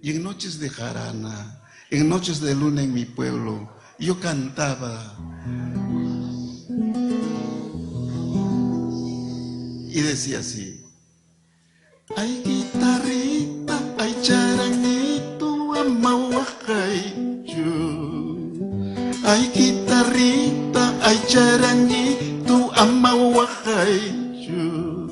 Y en noches de jarana, en noches de luna en mi pueblo, yo cantaba y decía así: ay guitarrita, ay charanguito, amahuacayo. Ay guitarrita, ay charanguito, amahuacayo.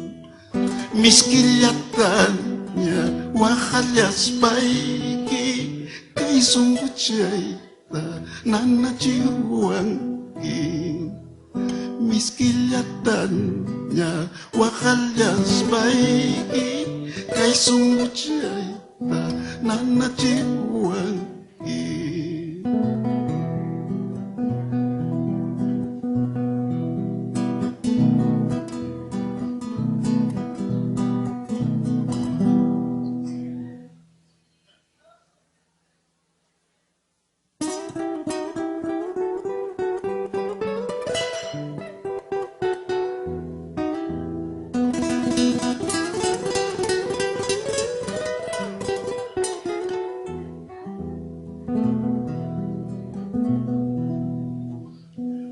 Miskillatanya, wahalyas baiki, kay sungguchaita, nanachiwangi. Miskillatanya, wahalyas baiki, kay sungguchaita, nanachiwangi.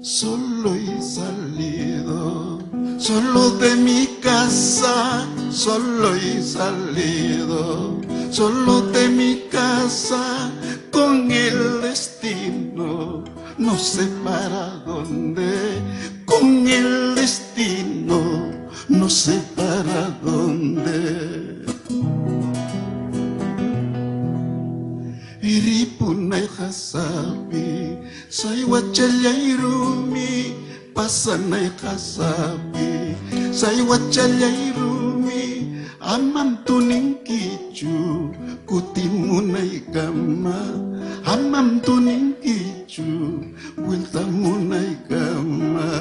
Solo he salido, solo de mi casa, solo he salido, solo de mi casa, con el destino, no sé para dónde, con el destino, no sé para dónde. Iripunay kasabi, say wachallayrumi, pasanay kasabi, say wachallayrumi, amam tuning kichu, kutimunay kama, amam tuning kichu, wiltamunay kama.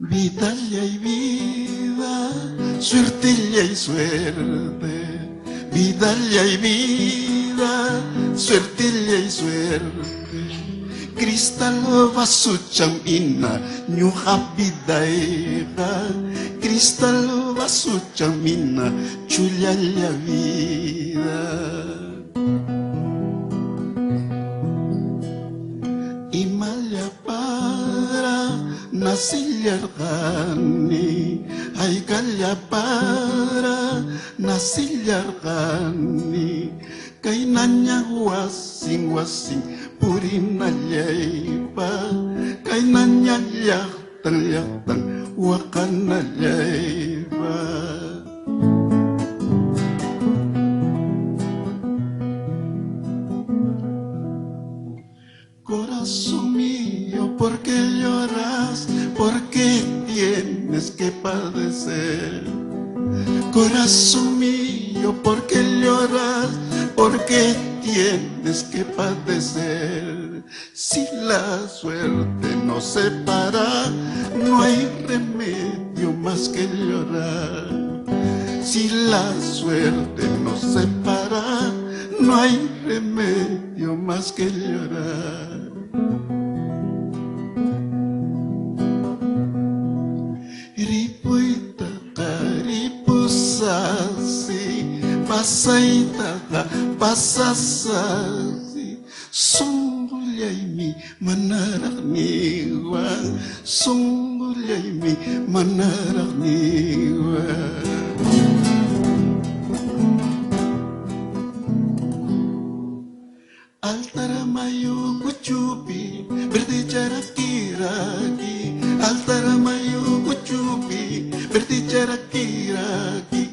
Vida y vida, suerte y suerte. Vida y vida, suerte y suerte. Cristal va su chamina, ñuja vidaega. Cristal va su chamina, chulla la vida. Y malla para nasillargani, ay kalla para nasillargani, kay nanya wasing wasing purina llaipa, kay nanya llaqtan llaqtan wakana llaipa. Corazón mío, ¿por qué lloras? ¿Por qué tienes que padecer? Corazón mío, ¿por qué lloras? ¿Por qué tienes que padecer? Si la suerte nos separa, no hay remedio más que llorar. Si la suerte nos separa, no hay remedio más que llorar. Ripuita caripusasi, pasaita pasasasi, sunggulyay mi manarak niwa, sunggulyay mi manarak niwa. Altaramayo kuchupi, berbicara kiragi. Altaramayo kuchupi, berbicara kiragi.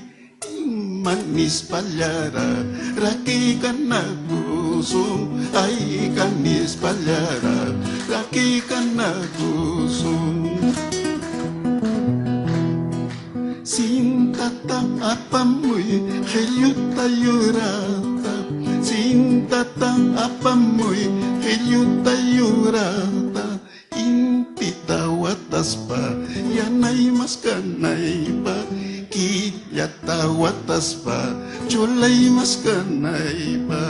Manis palyara, raki kana kusum. Ay kanis palyara, raki kana kusum. Sintata apamoy, helyuta yurata. Sintatang apamoy, helyuta yurata. Impita watas pa, yanay mas kanay pa. Kilyata watas pa, cholay mas kanay pa.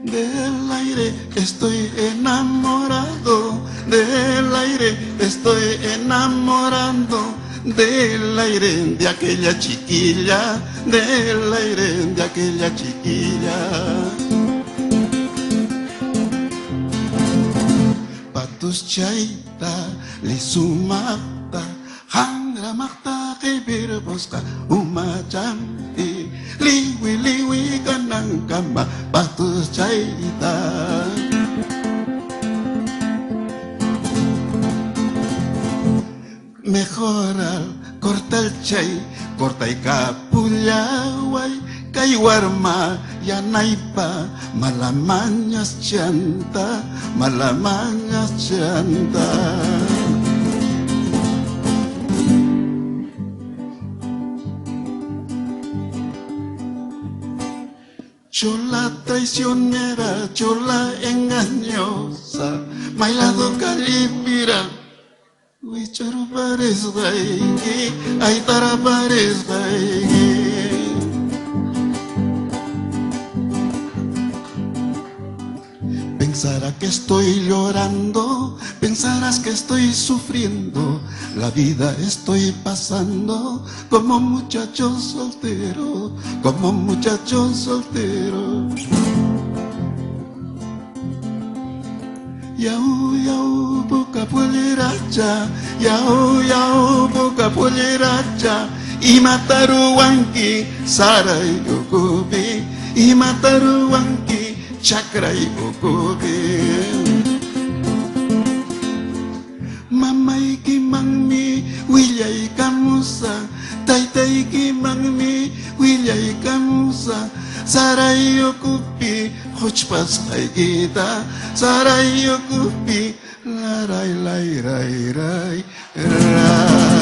Del aire estoy enamorado, del aire estoy enamorando, del aire de aquella chiquilla, del aire de aquella chiquilla. Patus chaita, lisumata, hangra makta kibir boska, umachanti, liwi liwi kanang kamba, patus chaita. Mejorar, corta el chay, corta y capullaway, kaywarma, yanaypa, malamañas chanta, malamañas chanta. Chola traicionera, chola engañosa, bailado calipira. Wicharo pares gaigi, aitara pares gaigi. Pensarás que estoy llorando, pensarás que estoy sufriendo, la vida estoy pasando como muchacho soltero, como muchacho soltero. Yau yau buka puliracha, yau yau buka puliracha, imataru wanki sarai ukubi, imataru wanki chakrai ukubi. Mamai ki mangmi wilyai kamusa, taitai ki mangmi wilyai kamusa, sarai ukubi hochpas haigita, sarai ukubi, la rai rai rai rai rai.